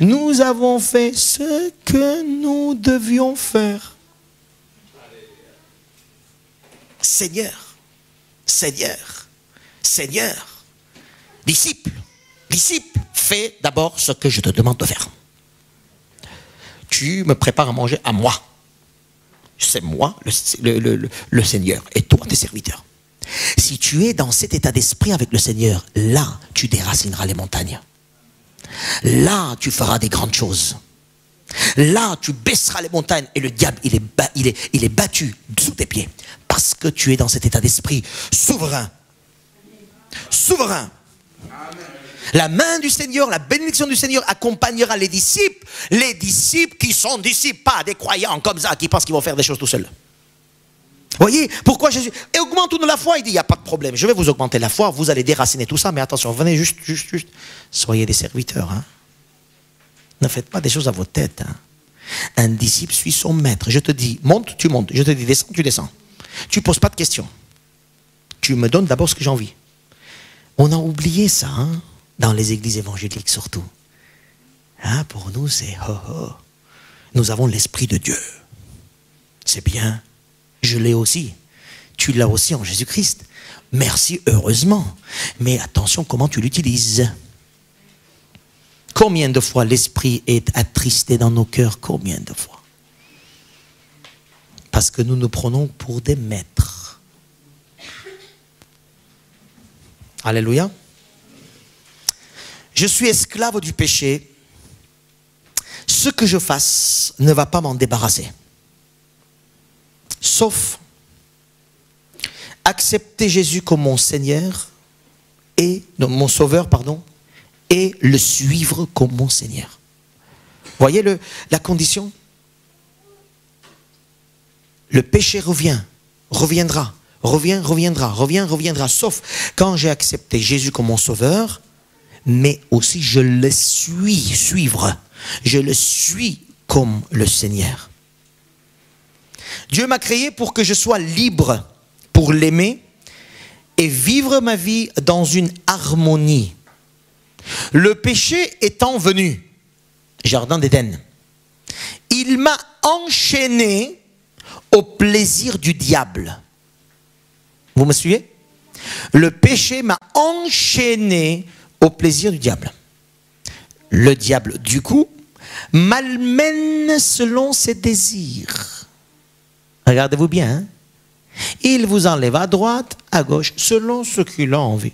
Nous avons fait ce que nous devions faire. Seigneur, Seigneur, Seigneur, disciple, fais d'abord ce que je te demande de faire. Tu me prépares à manger à moi. C'est moi, le Seigneur, et toi, tes serviteurs. Si tu es dans cet état d'esprit avec le Seigneur, là, tu déracineras les montagnes. Là, tu feras des grandes choses. Là, tu baisseras les montagnes et le diable, il est battu sous tes pieds. Parce que tu es dans cet état d'esprit souverain. Souverain. La main du Seigneur, la bénédiction du Seigneur accompagnera les disciples qui sont disciples, pas des croyants comme ça, qui pensent qu'ils vont faire des choses tout seuls. Voyez, pourquoi Jésus... Et augmente-nous la foi, il dit, il n'y a pas de problème, je vais vous augmenter la foi, vous allez déraciner tout ça, mais attention, venez juste, soyez des serviteurs. Hein. Ne faites pas des choses à votre tête. Hein. Un disciple suit son maître. Je te dis, monte, tu montes. Je te dis, descends, tu descends. Tu ne poses pas de questions. Tu me donnes d'abord ce que j'ai envie. On a oublié ça, hein, dans les églises évangéliques surtout. Hein, pour nous, c'est Nous avons l'Esprit de Dieu. C'est bien. Je l'ai aussi. Tu l'as aussi en Jésus-Christ. Merci, heureusement. Mais attention comment tu l'utilises. Combien de fois l'Esprit est attristé dans nos cœurs? Combien de fois? Parce que nous nous prenons pour des maîtres. Alléluia. Je suis esclave du péché. Ce que je fasse ne va pas m'en débarrasser. Sauf accepter Jésus comme mon Seigneur et mon Sauveur, pardon, et le suivre comme mon Seigneur. Voyez la condition? Le péché reviendra, sauf quand j'ai accepté Jésus comme mon Sauveur, mais aussi je le suivre. Je le suis comme le Seigneur. Dieu m'a créé pour que je sois libre, pour l'aimer et vivre ma vie dans une harmonie. Le péché étant venu, Jardin d'Éden, il m'a enchaîné au plaisir du diable. Vous me suivez? Le péché m'a enchaîné au plaisir du diable. Le diable, du coup, m'amène selon ses désirs. Regardez-vous bien. Hein? Il vous enlève à droite, à gauche, selon ce qu'il a envie.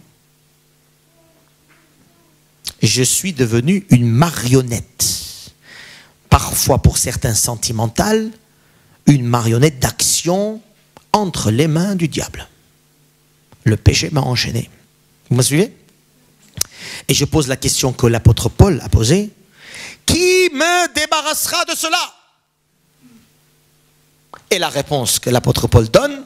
Je suis devenu une marionnette. Parfois, pour certains sentimentales, une marionnette d'action entre les mains du diable. Le péché m'a enchaîné. Vous me suivez? Et je pose la question que l'apôtre Paul a posée. Qui me débarrassera de cela? Et la réponse que l'apôtre Paul donne,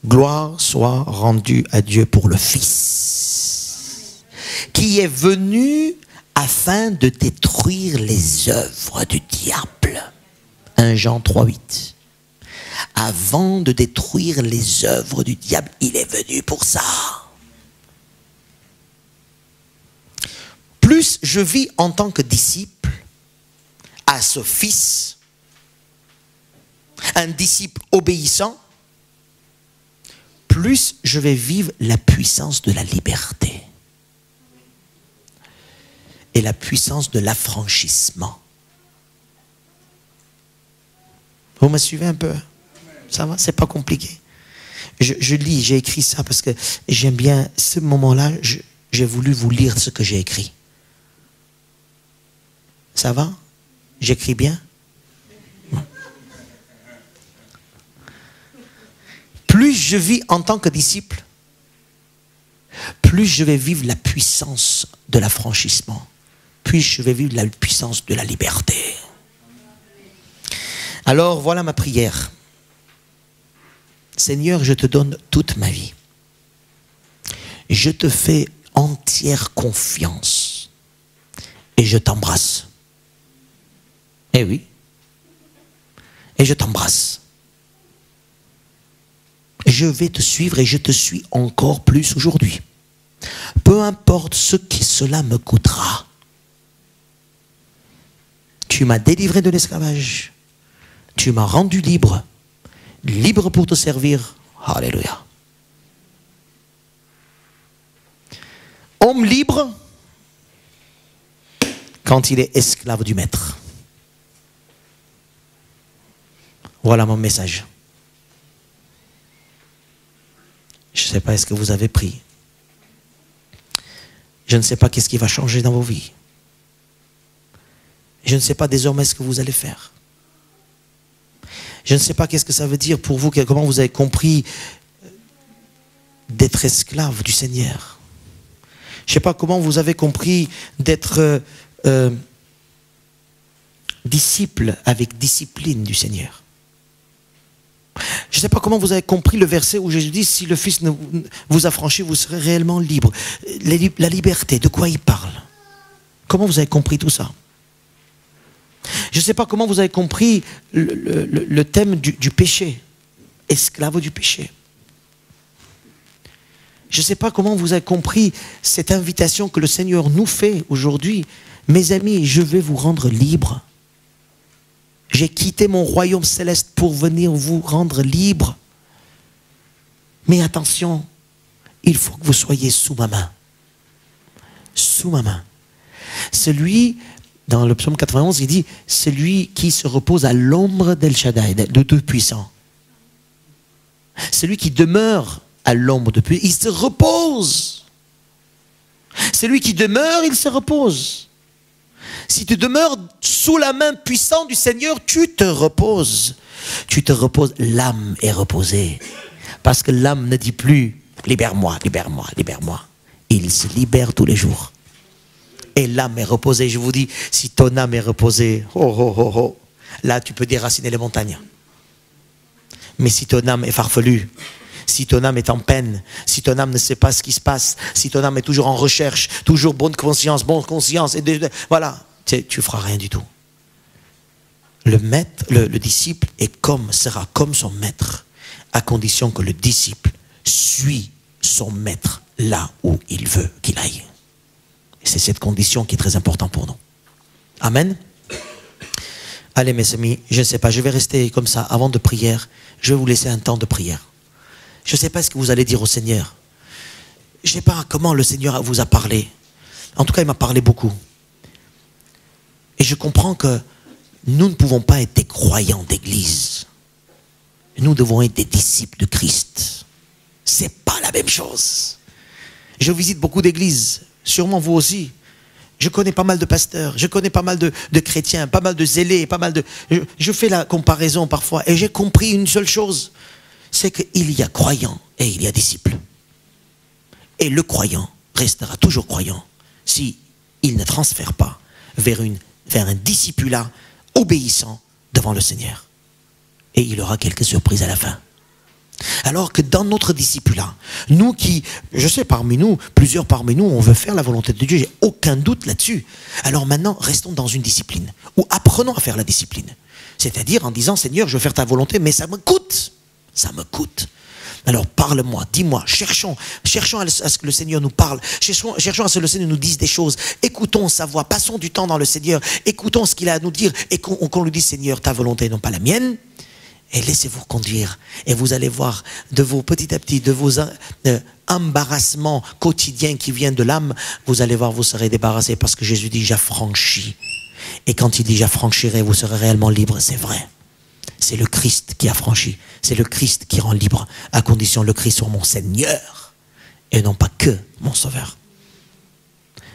Gloire soit rendue à Dieu pour le Fils, qui est venu afin de détruire les œuvres du diable. 1 Jean 3,8. Avant de détruire les œuvres du diable, il est venu pour ça. Plus je vis en tant que disciple à ce Fils, un disciple obéissant, plus je vais vivre la puissance de la liberté et la puissance de l'affranchissement. Vous me suivez un peu? Ça va? C'est pas compliqué. Je lis, j'ai écrit ça parce que j'aime bien ce moment-là. J'ai voulu vous lire ce que j'ai écrit. Ça va? J'écris bien? Plus je vis en tant que disciple, plus je vais vivre la puissance de l'affranchissement, plus je vais vivre la puissance de la liberté. Alors voilà ma prière. Seigneur, je te donne toute ma vie. Je te fais entière confiance et je t'embrasse. Eh oui. Et je t'embrasse. Je vais te suivre et je te suis encore plus aujourd'hui. Peu importe ce que cela me coûtera. Tu m'as délivré de l'esclavage. Tu m'as rendu libre. Libre pour te servir. Alléluia. Homme libre quand il est esclave du maître. Voilà mon message. Je ne sais pas, est-ce que vous avez pris? Je ne sais pas qu'est-ce qui va changer dans vos vies. Je ne sais pas désormais ce que vous allez faire. Je ne sais pas qu'est-ce que ça veut dire pour vous, comment vous avez compris d'être esclave du Seigneur. Je ne sais pas comment vous avez compris d'être disciple avec discipline du Seigneur. Je ne sais pas comment vous avez compris le verset où Jésus dit, si le Fils vous affranchit, vous serez réellement libre. La liberté, de quoi il parle? Comment vous avez compris tout ça? Je ne sais pas comment vous avez compris le thème du péché, esclave du péché. Je ne sais pas comment vous avez compris cette invitation que le Seigneur nous fait aujourd'hui. Mes amis, je vais vous rendre libres. J'ai quitté mon royaume céleste pour venir vous rendre libre. Mais attention, il faut que vous soyez sous ma main. Sous ma main. Celui, dans le psaume 91, il dit, celui qui se repose à l'ombre d'El Shaddai, de Tout-Puissant. Celui qui demeure à l'ombre de Tout-Puissant, il se repose. Celui qui demeure, il se repose. Si tu demeures sous la main puissante du Seigneur, tu te reposes. Tu te reposes, l'âme est reposée. Parce que l'âme ne dit plus, libère-moi, libère-moi, libère-moi. Il se libère tous les jours. Et l'âme est reposée. Je vous dis, si ton âme est reposée, là tu peux déraciner les montagnes. Mais si ton âme est farfelue, si ton âme est en peine, si ton âme ne sait pas ce qui se passe, si ton âme est toujours en recherche, toujours bonne conscience, et voilà, tu ne feras rien du tout. Le maître, le disciple sera comme son maître, à condition que le disciple suit son maître là où il veut qu'il aille. Et c'est cette condition qui est très importante pour nous. Amen. Allez mes amis, je ne sais pas, je vais rester comme ça avant de prière. Je vais vous laisser un temps de prière. Je ne sais pas ce que vous allez dire au Seigneur. Je ne sais pas comment le Seigneur vous a parlé. En tout cas, il m'a parlé beaucoup. Et je comprends que nous ne pouvons pas être des croyants d'église. Nous devons être des disciples de Christ. Ce n'est pas la même chose. Je visite beaucoup d'églises, sûrement vous aussi. Je connais pas mal de pasteurs, je connais pas mal de chrétiens, pas mal de zélés, je fais la comparaison parfois et j'ai compris une seule chose. C'est qu'il y a croyants et il y a disciples. Et le croyant restera toujours croyant s'il ne transfère pas vers un discipulat obéissant devant le Seigneur. Et il aura quelques surprises à la fin. Alors que dans notre discipulat, nous qui, je sais parmi nous, plusieurs parmi nous, on veut faire la volonté de Dieu, j'ai aucun doute là-dessus. Alors maintenant, restons dans une discipline, ou apprenons à faire la discipline. C'est-à-dire en disant, Seigneur, je veux faire ta volonté, mais ça me coûte. Ça me coûte. Alors parle-moi, dis-moi, cherchons à ce que le Seigneur nous parle, cherchons à ce que le Seigneur nous dise des choses, écoutons sa voix, passons du temps dans le Seigneur, écoutons ce qu'il a à nous dire, et qu'on lui dise, Seigneur, ta volonté, non pas la mienne. Et laissez-vous conduire. Et vous allez voir de vos petit à petit, de vos embarrassements quotidiens qui viennent de l'âme, vous allez voir, vous serez débarrassés parce que Jésus dit, j'affranchis. Et quand il dit, j'affranchirai, vous serez réellement libre, c'est vrai. C'est le Christ qui affranchit. C'est le Christ qui rend libre, à condition que le Christ soit mon Seigneur et non pas que mon Sauveur.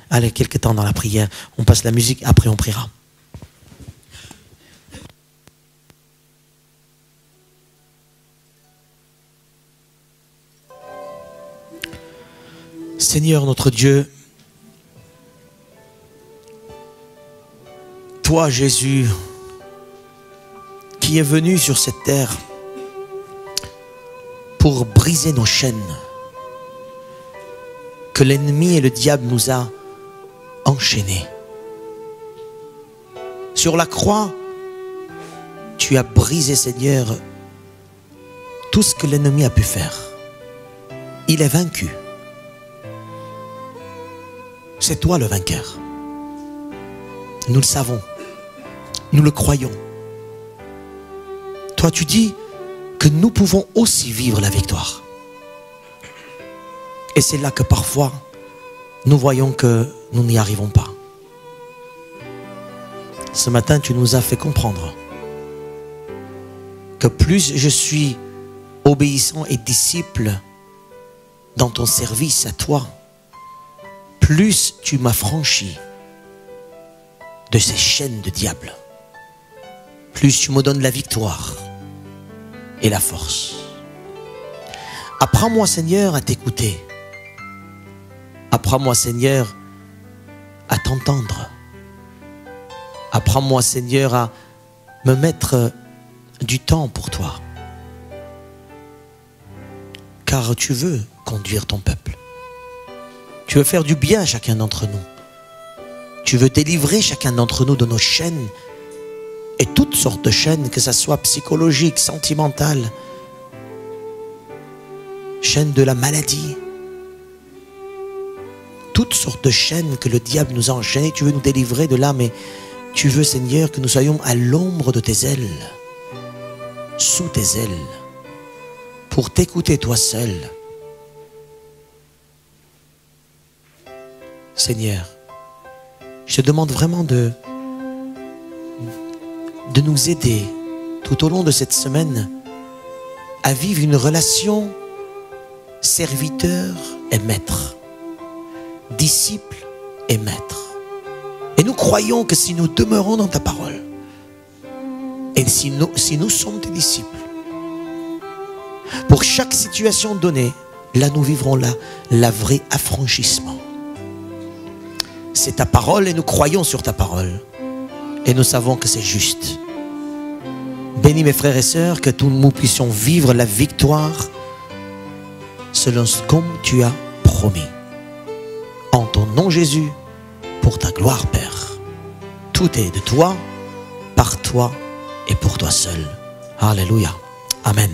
Allez, quelques temps dans la prière, on passe la musique, après on priera. Seigneur notre Dieu, toi Jésus, qui est venu sur cette terre pour briser nos chaînes, que l'ennemi et le diable nous a enchaînés. Sur la croix, tu as brisé, Seigneur, tout ce que l'ennemi a pu faire. Il est vaincu. C'est toi le vainqueur. Nous le savons. Nous le croyons. Toi, tu dis que nous pouvons aussi vivre la victoire. Et c'est là que parfois, nous voyons que nous n'y arrivons pas. Ce matin, tu nous as fait comprendre que plus je suis obéissant et disciple dans ton service à toi, plus tu m'as franchi de ces chaînes de diable, plus tu me donnes la victoire et la force. Apprends-moi, Seigneur, à t'écouter. Apprends-moi, Seigneur, à t'entendre. Apprends-moi, Seigneur, à me mettre du temps pour toi. Car tu veux conduire ton peuple. Tu veux faire du bien à chacun d'entre nous. Tu veux délivrer chacun d'entre nous de nos chaînes. Et toutes sortes de chaînes, que ce soit psychologiques, sentimentales, chaînes de la maladie. Toutes sortes de chaînes que le diable nous a enchaînées. Tu veux nous délivrer de là, mais tu veux, Seigneur, que nous soyons à l'ombre de tes ailes, sous tes ailes, pour t'écouter toi seul. Seigneur, je te demande vraiment de nous aider tout au long de cette semaine à vivre une relation serviteur et maître, disciple et maître. Et nous croyons que si nous demeurons dans ta parole, et si nous sommes tes disciples, pour chaque situation donnée, là nous vivrons la vraie affranchissement. C'est ta parole et nous croyons sur ta parole. Et nous savons que c'est juste. Bénis mes frères et sœurs, que tous nous puissions vivre la victoire selon ce comme tu as promis. En ton nom Jésus, pour ta gloire Père. Tout est de toi, par toi et pour toi seul. Alléluia. Amen.